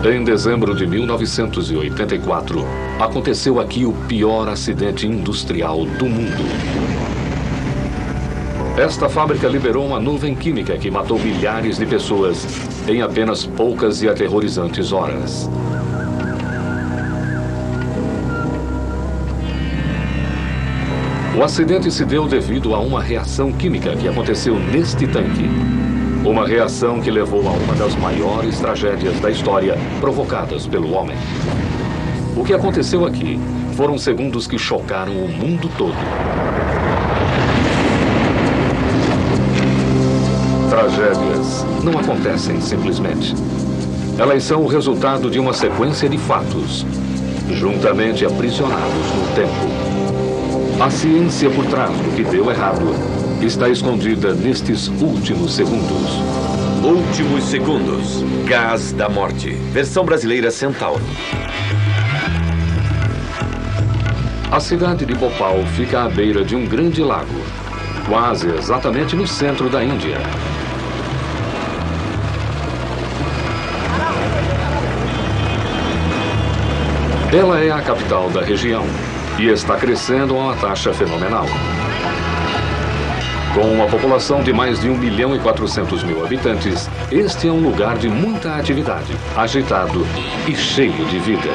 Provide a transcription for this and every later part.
Em dezembro de 1984, aconteceu aqui o pior acidente industrial do mundo. Esta fábrica liberou uma nuvem química que matou milhares de pessoas em apenas poucas e aterrorizantes horas. O acidente se deu devido a uma reação química que aconteceu neste tanque. Uma reação que levou a uma das maiores tragédias da história provocadas pelo homem. O que aconteceu aqui foram segundos que chocaram o mundo todo. Tragédias não acontecem simplesmente. Elas são o resultado de uma sequência de fatos, juntamente aprisionados no tempo. A ciência por trás do que deu errado está escondida nestes últimos segundos. Últimos segundos. Gás da morte. Versão brasileira Centauro. A cidade de Bhopal fica à beira de um grande lago, quase exatamente no centro da Índia. Ela é a capital da região e está crescendo a uma taxa fenomenal. Com uma população de mais de 1.400.000 habitantes, este é um lugar de muita atividade, agitado e cheio de vida.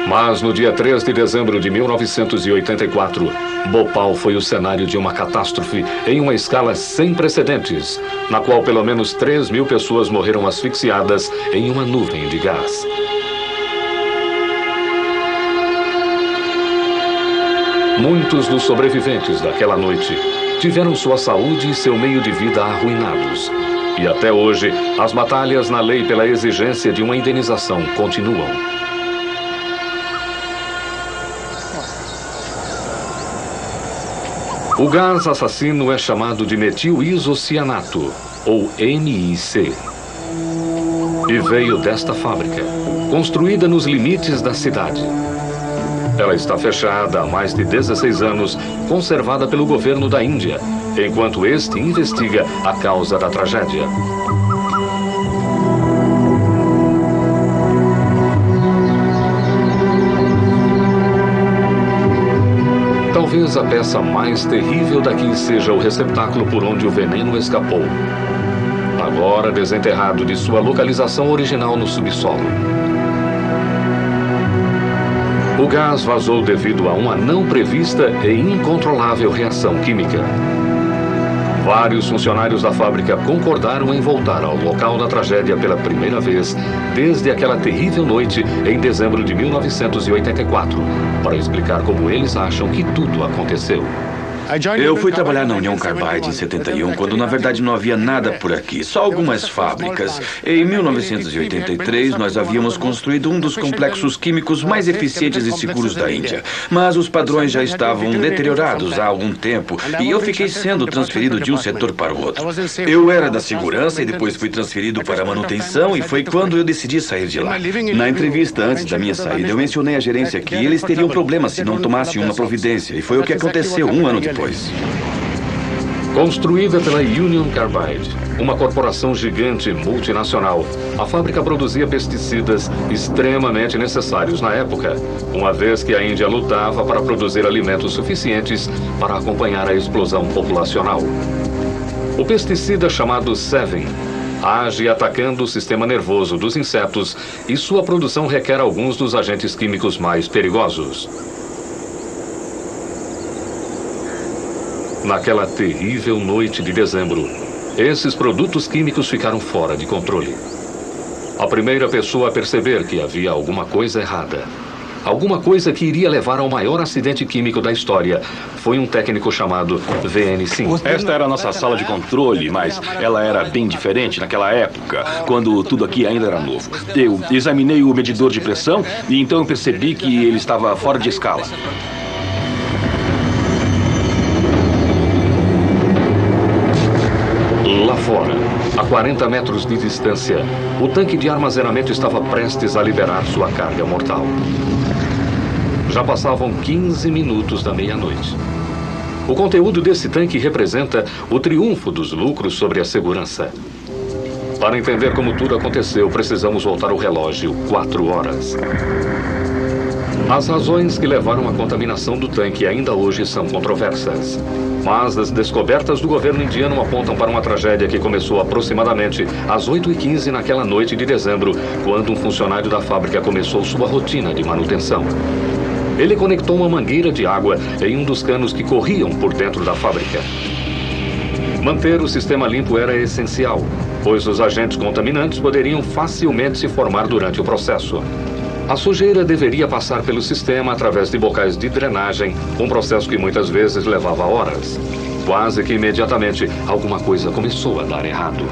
Mas no dia 3 de dezembro de 1984, Bhopal foi o cenário de uma catástrofe em uma escala sem precedentes, na qual pelo menos 3.000 pessoas morreram asfixiadas em uma nuvem de gás. Muitos dos sobreviventes daquela noite tiveram sua saúde e seu meio de vida arruinados. E até hoje, as batalhas na lei pela exigência de uma indenização continuam. O gás assassino é chamado de metil-isocianato, ou MIC. E veio desta fábrica, construída nos limites da cidade. Ela está fechada há mais de 16 anos, conservada pelo governo da Índia, enquanto este investiga a causa da tragédia. Talvez a peça mais terrível daqui seja o receptáculo por onde o veneno escapou, agora desenterrado de sua localização original no subsolo. O gás vazou devido a uma não prevista e incontrolável reação química. Vários funcionários da fábrica concordaram em voltar ao local da tragédia pela primeira vez desde aquela terrível noite em dezembro de 1984, para explicar como eles acham que tudo aconteceu. Eu fui trabalhar na Union Carbide em 71, quando na verdade não havia nada por aqui, só algumas fábricas. Em 1983, nós havíamos construído um dos complexos químicos mais eficientes e seguros da Índia. Mas os padrões já estavam deteriorados há algum tempo e eu fiquei sendo transferido de um setor para o outro. Eu era da segurança e depois fui transferido para a manutenção e foi quando eu decidi sair de lá. Na entrevista antes da minha saída, eu mencionei à gerência que eles teriam problemas se não tomassem uma providência e foi o que aconteceu um ano depois. Construída pela Union Carbide, uma corporação gigante multinacional, a fábrica produzia pesticidas extremamente necessários na época, uma vez que a Índia lutava para produzir alimentos suficientes para acompanhar a explosão populacional. O pesticida chamado Sevin age atacando o sistema nervoso dos insetos e sua produção requer alguns dos agentes químicos mais perigosos. Naquela terrível noite de dezembro, esses produtos químicos ficaram fora de controle. A primeira pessoa a perceber que havia alguma coisa errada, alguma coisa que iria levar ao maior acidente químico da história, foi um técnico chamado VN5. Esta era a nossa sala de controle, mas ela era bem diferente naquela época, quando tudo aqui ainda era novo. Eu examinei o medidor de pressão e então eu percebi que ele estava fora de escala. Lá fora, a 40 metros de distância, o tanque de armazenamento estava prestes a liberar sua carga mortal. Já passavam 15 minutos da meia-noite. O conteúdo desse tanque representa o triunfo dos lucros sobre a segurança. Para entender como tudo aconteceu, precisamos voltar o relógio 4 horas. As razões que levaram à contaminação do tanque ainda hoje são controversas. Mas as descobertas do governo indiano apontam para uma tragédia que começou aproximadamente às 8h15 naquela noite de dezembro, quando um funcionário da fábrica começou sua rotina de manutenção. Ele conectou uma mangueira de água em um dos canos que corriam por dentro da fábrica. Manter o sistema limpo era essencial, pois os agentes contaminantes poderiam facilmente se formar durante o processo. A sujeira deveria passar pelo sistema através de bocais de drenagem, um processo que muitas vezes levava horas. Quase que imediatamente, alguma coisa começou a dar errado.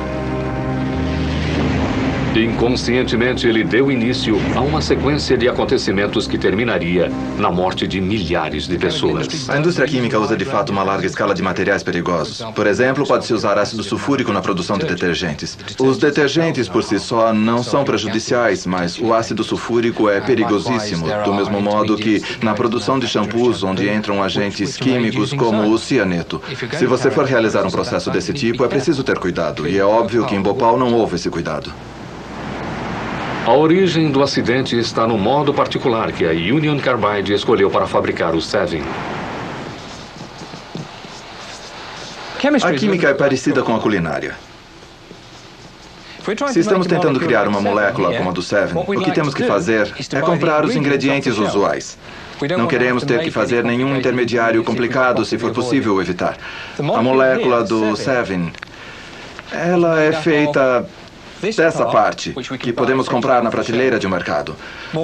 Inconscientemente, ele deu início a uma sequência de acontecimentos que terminaria na morte de milhares de pessoas. A indústria química usa de fato uma larga escala de materiais perigosos. Por exemplo, pode-se usar ácido sulfúrico na produção de detergentes. Os detergentes por si só não são prejudiciais, mas o ácido sulfúrico é perigosíssimo, do mesmo modo que na produção de shampoos, onde entram agentes químicos como o cianeto. Se você for realizar um processo desse tipo, é preciso ter cuidado, e é óbvio que em Bhopal não houve esse cuidado. A origem do acidente está no modo particular que a Union Carbide escolheu para fabricar o Sevin. A química é parecida com a culinária. Se estamos tentando criar uma molécula como a do Sevin, o que temos que fazer é comprar os ingredientes usuais. Não queremos ter que fazer nenhum intermediário complicado, se for possível evitar. A molécula do Sevin, ela é feita dessa parte, que podemos comprar na prateleira de um mercado.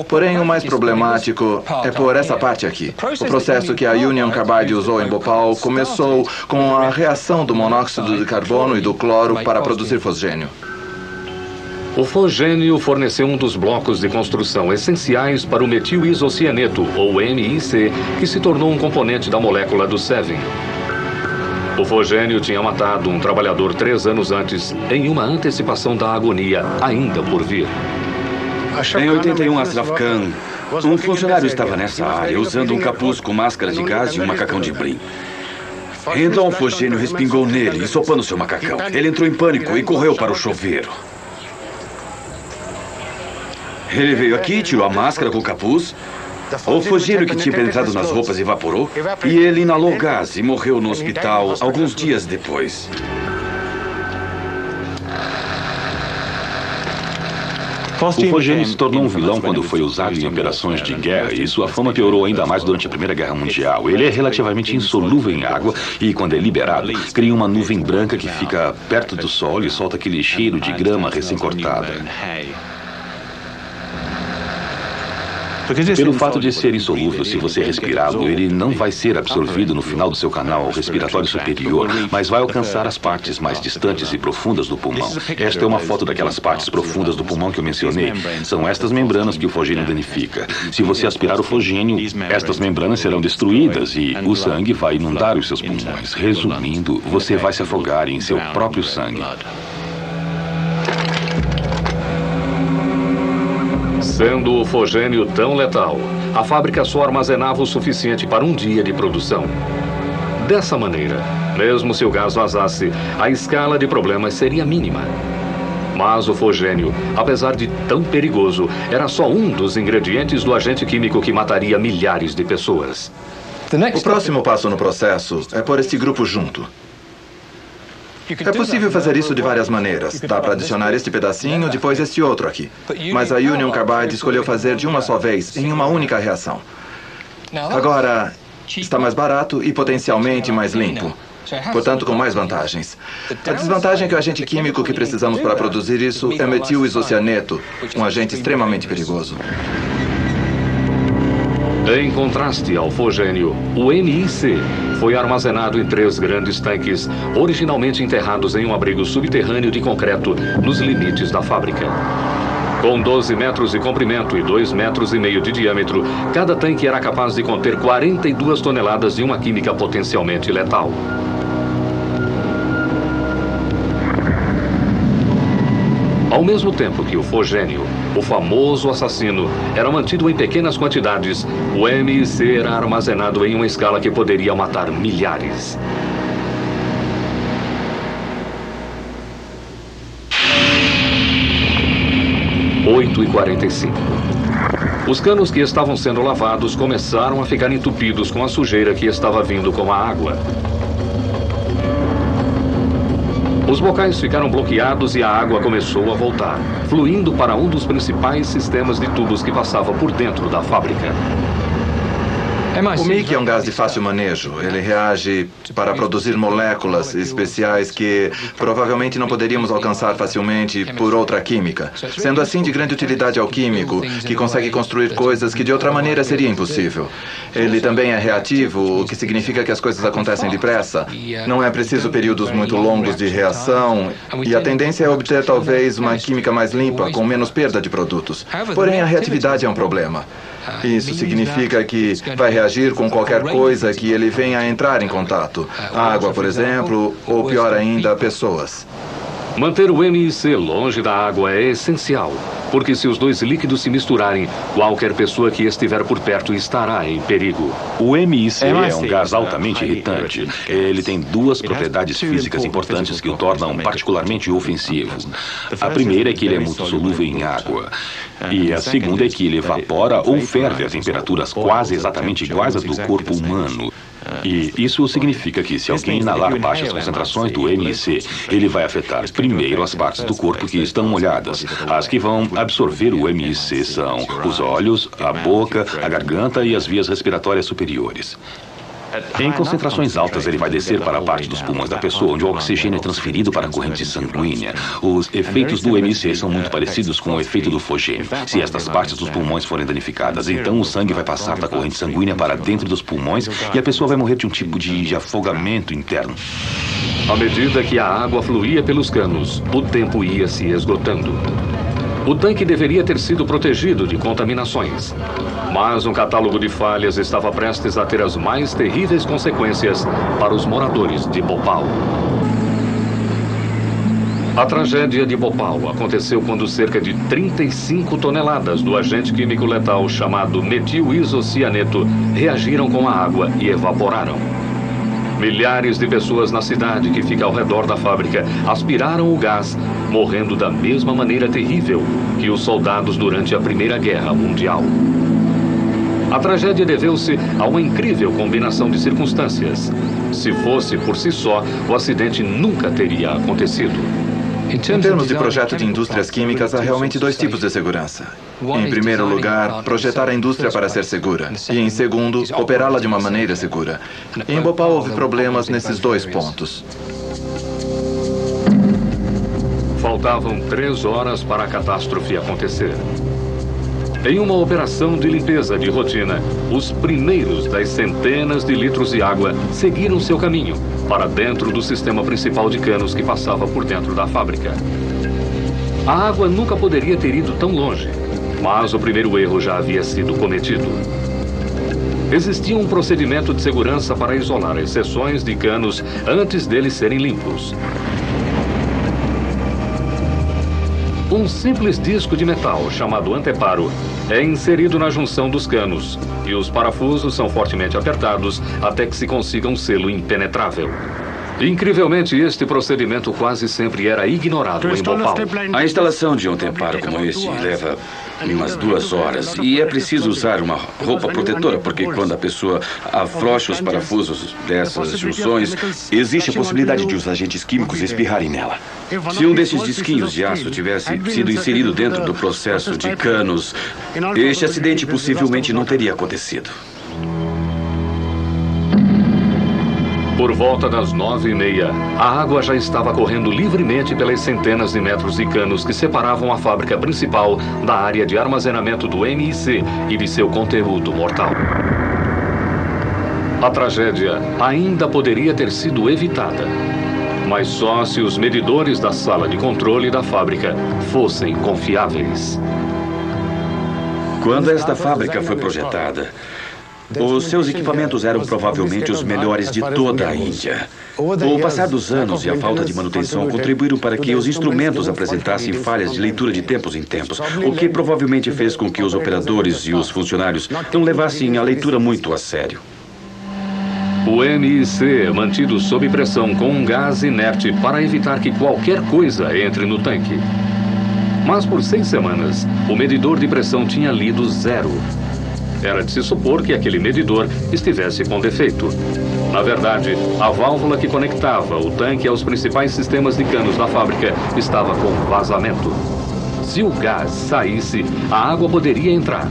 Porém, o mais problemático é por essa parte aqui. O processo que a Union Carbide usou em Bhopal começou com a reação do monóxido de carbono e do cloro para produzir fosgênio. O fosgênio forneceu um dos blocos de construção essenciais para o metilisocianeto, ou MIC, que se tornou um componente da molécula do Sevin. O fosgênio tinha matado um trabalhador 3 anos antes, em uma antecipação da agonia ainda por vir. Em 81, Ashraf Khan, um funcionário estava nessa área usando um capuz com máscara de gás e um macacão de brim. Então o fosgênio respingou nele, ensopando seu macacão. Ele entrou em pânico e correu para o chuveiro. Ele veio aqui, tirou a máscara com o capuz. O fosgênio que tinha penetrado nas roupas evaporou e ele inalou gás e morreu no hospital alguns dias depois. O fosgênio se tornou um vilão quando foi usado em operações de guerra e sua fama piorou ainda mais durante a Primeira Guerra Mundial. Ele é relativamente insolúvel em água e, quando é liberado, cria uma nuvem branca que fica perto do sol e solta aquele cheiro de grama recém-cortada. Pelo fato de ser insolúvel, se você respirá-lo, ele não vai ser absorvido no final do seu canal respiratório superior, mas vai alcançar as partes mais distantes e profundas do pulmão. Esta é uma foto daquelas partes profundas do pulmão que eu mencionei. São estas membranas que o fosgênio danifica. Se você aspirar o fosgênio, estas membranas serão destruídas e o sangue vai inundar os seus pulmões. Resumindo, você vai se afogar em seu próprio sangue. Sendo o fosgênio tão letal, a fábrica só armazenava o suficiente para um dia de produção. Dessa maneira, mesmo se o gás vazasse, a escala de problemas seria mínima. Mas o fosgênio, apesar de tão perigoso, era só um dos ingredientes do agente químico que mataria milhares de pessoas. O próximo passo no processo é pôr este grupo junto. É possível fazer isso de várias maneiras. Dá para adicionar este pedacinho, depois este outro aqui. Mas a Union Carbide escolheu fazer de uma só vez, em uma única reação. Agora, está mais barato e potencialmente mais limpo. Portanto, com mais vantagens. A desvantagem é que o agente químico que precisamos para produzir isso é metilisocianeto, um agente extremamente perigoso. Em contraste ao fosgênio, o MIC foi armazenado em 3 grandes tanques, originalmente enterrados em um abrigo subterrâneo de concreto nos limites da fábrica. Com 12 metros de comprimento e 2,5 metros de diâmetro, cada tanque era capaz de conter 42 toneladas de uma química potencialmente letal. Ao mesmo tempo que o fosgênio, o famoso assassino, era mantido em pequenas quantidades, o MIC era armazenado em uma escala que poderia matar milhares. 8h45. Os canos que estavam sendo lavados começaram a ficar entupidos com a sujeira que estava vindo com a água. Os bocais ficaram bloqueados e a água começou a voltar, fluindo para um dos principais sistemas de tubos que passava por dentro da fábrica. O MIC é um gás de fácil manejo. Ele reage para produzir moléculas especiais que provavelmente não poderíamos alcançar facilmente por outra química. Sendo assim, de grande utilidade ao químico, que consegue construir coisas que de outra maneira seria impossível. Ele também é reativo, o que significa que as coisas acontecem depressa. Não é preciso períodos muito longos de reação, e a tendência é obter talvez uma química mais limpa, com menos perda de produtos. Porém, a reatividade é um problema. Isso significa que vai reagir com qualquer coisa que ele venha a entrar em contato. Água, por exemplo, ou pior ainda, pessoas. Manter o MIC longe da água é essencial, porque se os dois líquidos se misturarem, qualquer pessoa que estiver por perto estará em perigo. O MIC é um gás altamente irritante. Ele tem duas propriedades físicas importantes que o tornam particularmente ofensivo. A primeira é que ele é muito solúvel em água. E a segunda é que ele evapora ou ferve a temperaturas quase exatamente iguais às do corpo humano. E isso significa que se alguém inalar baixas concentrações do MIC, ele vai afetar primeiro as partes do corpo que estão molhadas. As que vão absorver o MIC são os olhos, a boca, a garganta e as vias respiratórias superiores. Em concentrações altas, ele vai descer para a parte dos pulmões da pessoa, onde o oxigênio é transferido para a corrente sanguínea. Os efeitos do MIC são muito parecidos com o efeito do fogênio. Se estas partes dos pulmões forem danificadas, então o sangue vai passar da corrente sanguínea para dentro dos pulmões e a pessoa vai morrer de um tipo de afogamento interno. À medida que a água fluía pelos canos, o tempo ia se esgotando. O tanque deveria ter sido protegido de contaminações, mas um catálogo de falhas estava prestes a ter as mais terríveis consequências para os moradores de Bhopal. A tragédia de Bhopal aconteceu quando cerca de 35 toneladas do agente químico letal chamado metil-isocianeto reagiram com a água e evaporaram. Milhares de pessoas na cidade que fica ao redor da fábrica aspiraram o gás, morrendo da mesma maneira terrível que os soldados durante a Primeira Guerra Mundial. A tragédia deveu-se a uma incrível combinação de circunstâncias. Se fosse por si só, o acidente nunca teria acontecido. Em termos de projeto de indústrias químicas, há realmente dois tipos de segurança. Em primeiro lugar, projetar a indústria para ser segura. E em segundo, operá-la de uma maneira segura. Em Bhopal houve problemas nesses dois pontos. Faltavam 3 horas para a catástrofe acontecer. Em uma operação de limpeza de rotina, os primeiros das centenas de litros de água seguiram seu caminho para dentro do sistema principal de canos que passava por dentro da fábrica. A água nunca poderia ter ido tão longe, mas o primeiro erro já havia sido cometido. Existia um procedimento de segurança para isolar as seções de canos antes deles serem limpos. Um simples disco de metal, chamado anteparo, é inserido na junção dos canos e os parafusos são fortemente apertados até que se consiga um selo impenetrável. Incrivelmente, este procedimento quase sempre era ignorado em Bhopal. A instalação de um anteparo como este leva umas 2 horas e é preciso usar uma roupa protetora, porque quando a pessoa afrouxa os parafusos dessas junções, existe a possibilidade de os agentes químicos espirrarem nela. Se um desses disquinhos de aço tivesse sido inserido dentro do processo de canos, este acidente possivelmente não teria acontecido. Por volta das 9h30, a água já estava correndo livremente pelas centenas de metros de canos que separavam a fábrica principal da área de armazenamento do MIC e de seu conteúdo mortal. A tragédia ainda poderia ter sido evitada, mas só se os medidores da sala de controle da fábrica fossem confiáveis. Quando esta fábrica foi projetada, os seus equipamentos eram provavelmente os melhores de toda a Índia. O passar dos anos e a falta de manutenção contribuíram para que os instrumentos apresentassem falhas de leitura de tempos em tempos, o que provavelmente fez com que os operadores e os funcionários não levassem a leitura muito a sério. O MIC é mantido sob pressão com um gás inerte para evitar que qualquer coisa entre no tanque. Mas por 6 semanas, o medidor de pressão tinha lido 0. Era de se supor que aquele medidor estivesse com defeito. Na verdade, a válvula que conectava o tanque aos principais sistemas de canos da fábrica estava com vazamento. Se o gás saísse, a água poderia entrar.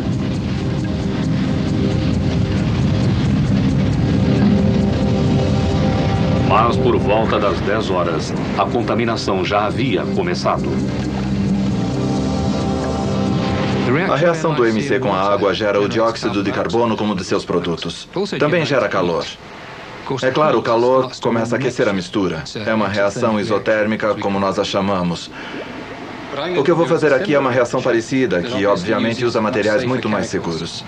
Mas por volta das 10 horas, a contaminação já havia começado. A reação do MC com a água gera o dióxido de carbono como um de seus produtos. Também gera calor. É claro, o calor começa a aquecer a mistura. É uma reação isotérmica, como nós a chamamos. O que eu vou fazer aqui é uma reação parecida, que obviamente usa materiais muito mais seguros.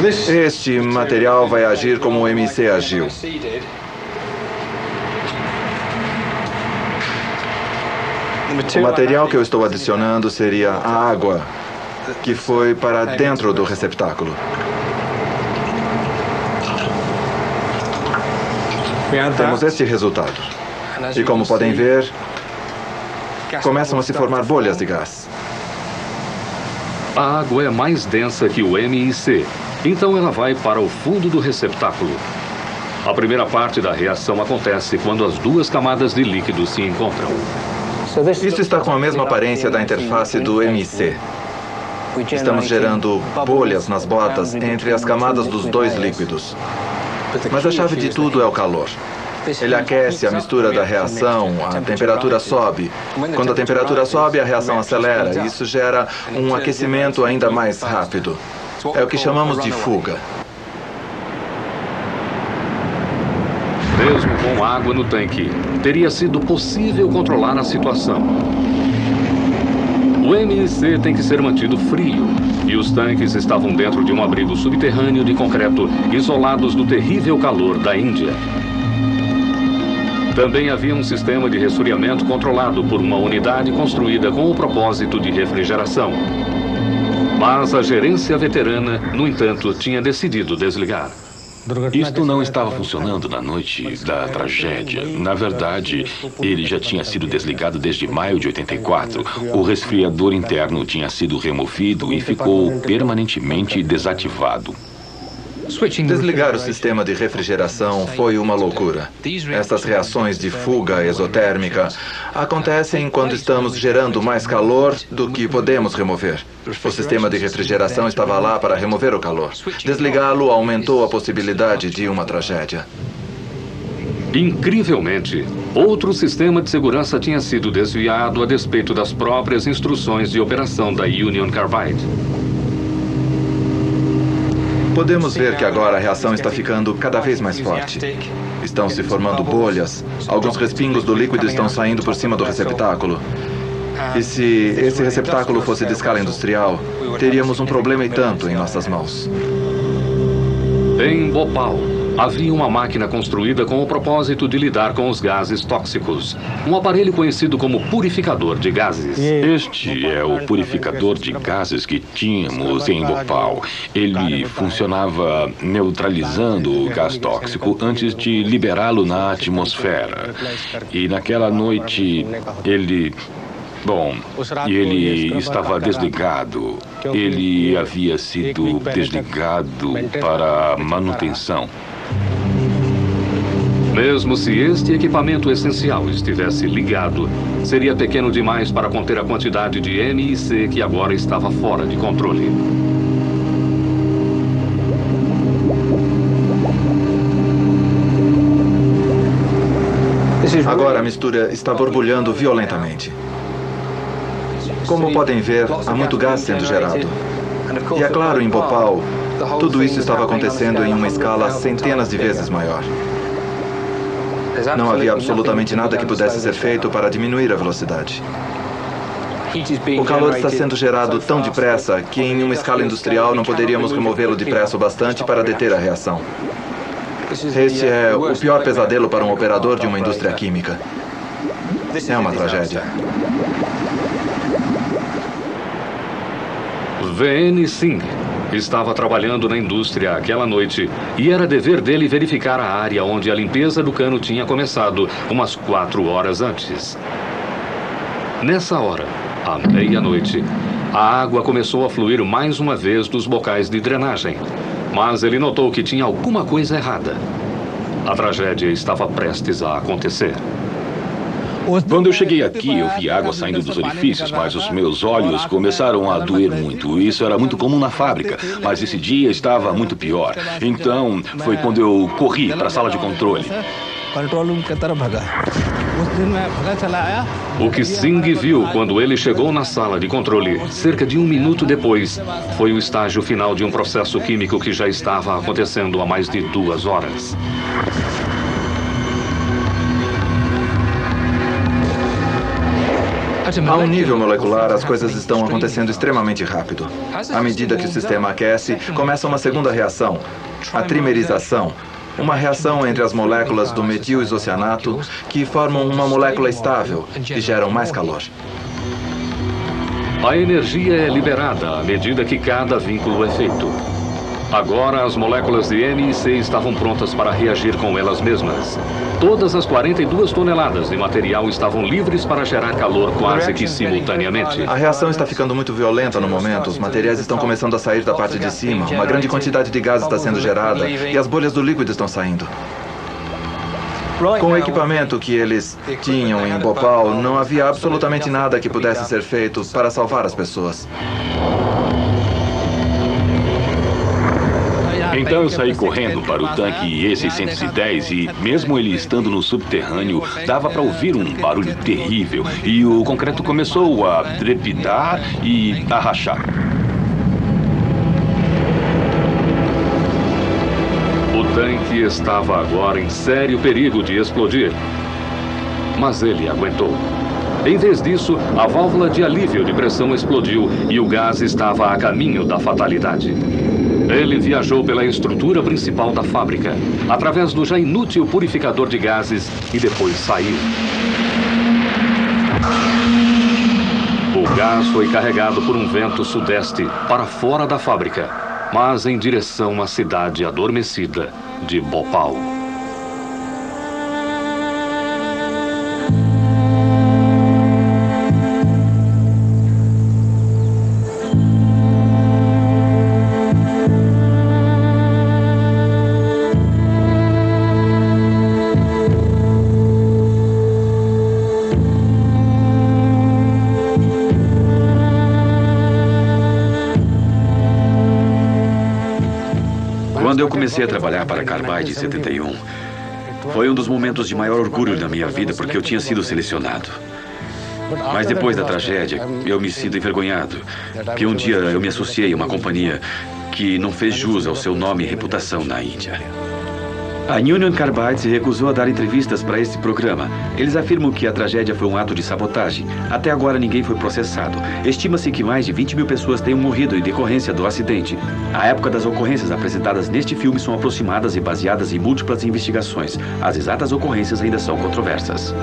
Este material vai agir como o MC agiu. O material que eu estou adicionando seria a água que foi para dentro do receptáculo. Temos este resultado. E como podem ver, começam a se formar bolhas de gás. A água é mais densa que o MIC, então ela vai para o fundo do receptáculo. A primeira parte da reação acontece quando as duas camadas de líquido se encontram. Isso está com a mesma aparência da interface do MC. Estamos gerando bolhas nas botas entre as camadas dos dois líquidos. Mas a chave de tudo é o calor. Ele aquece a mistura da reação, a temperatura sobe. Quando a temperatura sobe, a reação acelera e isso gera um aquecimento ainda mais rápido. É o que chamamos de fuga. Mesmo com água no tanque, teria sido possível controlar a situação. O MIC tem que ser mantido frio, e os tanques estavam dentro de um abrigo subterrâneo de concreto, isolados do terrível calor da Índia. Também havia um sistema de resfriamento controlado por uma unidade construída com o propósito de refrigeração. Mas a gerência veterana, no entanto, tinha decidido desligar. Isto não estava funcionando na noite da tragédia. Na verdade, ele já tinha sido desligado desde maio de 84. O resfriador interno tinha sido removido e ficou permanentemente desativado. Desligar o sistema de refrigeração foi uma loucura. Essas reações de fuga exotérmica acontecem quando estamos gerando mais calor do que podemos remover. O sistema de refrigeração estava lá para remover o calor. Desligá-lo aumentou a possibilidade de uma tragédia. Incrivelmente, outro sistema de segurança tinha sido desviado a despeito das próprias instruções de operação da Union Carbide. Podemos ver que agora a reação está ficando cada vez mais forte. Estão se formando bolhas. Alguns respingos do líquido estão saindo por cima do receptáculo. E se esse receptáculo fosse de escala industrial, teríamos um problema e tanto em nossas mãos. Em Bhopal, havia uma máquina construída com o propósito de lidar com os gases tóxicos. Um aparelho conhecido como purificador de gases. Este é o purificador de gases que tínhamos em Bhopal. Ele funcionava neutralizando o gás tóxico antes de liberá-lo na atmosfera. E naquela noite, ele estava desligado. Ele havia sido desligado para manutenção. Mesmo se este equipamento essencial estivesse ligado, seria pequeno demais para conter a quantidade de MIC que agora estava fora de controle. Agora a mistura está borbulhando violentamente. Como podem ver, há muito gás sendo gerado. E é claro, em Bhopal, tudo isso estava acontecendo em uma escala centenas de vezes maior. Não havia absolutamente nada que pudesse ser feito para diminuir a velocidade. O calor está sendo gerado tão depressa que em uma escala industrial não poderíamos removê-lo depressa o bastante para deter a reação. Este é o pior pesadelo para um operador de uma indústria química. É uma tragédia. VN Singh, estava trabalhando na indústria aquela noite e era dever dele verificar a área onde a limpeza do cano tinha começado umas 4 horas antes. Nessa hora, à meia-noite, a água começou a fluir mais uma vez dos bocais de drenagem, mas ele notou que tinha alguma coisa errada. A tragédia estava prestes a acontecer. Quando eu cheguei aqui, eu vi água saindo dos orifícios, mas os meus olhos começaram a doer muito. Isso era muito comum na fábrica, mas esse dia estava muito pior. Então, foi quando eu corri para a sala de controle. O que Singh viu quando ele chegou na sala de controle, cerca de 1 minuto depois, foi o estágio final de um processo químico que já estava acontecendo há mais de 2 horas. A um nível molecular, as coisas estão acontecendo extremamente rápido. À medida que o sistema aquece, começa uma segunda reação, a trimerização. Uma reação entre as moléculas do metil-isocianato que formam uma molécula estável e geram mais calor. A energia é liberada à medida que cada vínculo é feito. Agora, as moléculas de N e C estavam prontas para reagir com elas mesmas. Todas as 42 toneladas de material estavam livres para gerar calor quase que simultaneamente. A reação está ficando muito violenta no momento. Os materiais estão começando a sair da parte de cima. Uma grande quantidade de gás está sendo gerada e as bolhas do líquido estão saindo. Com o equipamento que eles tinham em Bhopal, não havia absolutamente nada que pudesse ser feito para salvar as pessoas. Então eu saí correndo para o tanque E-610 e, mesmo ele estando no subterrâneo, dava para ouvir um barulho terrível e o concreto começou a trepidar e a rachar. O tanque estava agora em sério perigo de explodir, mas ele aguentou. Em vez disso, a válvula de alívio de pressão explodiu e o gás estava a caminho da fatalidade. Ele viajou pela estrutura principal da fábrica, através do já inútil purificador de gases e depois saiu. O gás foi carregado por um vento sudeste para fora da fábrica, mas em direção à cidade adormecida de Bhopal. Quando eu comecei a trabalhar para a Carbide em 71, foi um dos momentos de maior orgulho da minha vida, porque eu tinha sido selecionado. Mas depois da tragédia, eu me sinto envergonhado, que um dia eu me associei a uma companhia que não fez jus ao seu nome e reputação na Índia. A Union Carbide se recusou a dar entrevistas para esse programa. Eles afirmam que a tragédia foi um ato de sabotagem. Até agora ninguém foi processado. Estima-se que mais de 20 mil pessoas tenham morrido em decorrência do acidente. A época das ocorrências apresentadas neste filme são aproximadas e baseadas em múltiplas investigações. As exatas ocorrências ainda são controversas.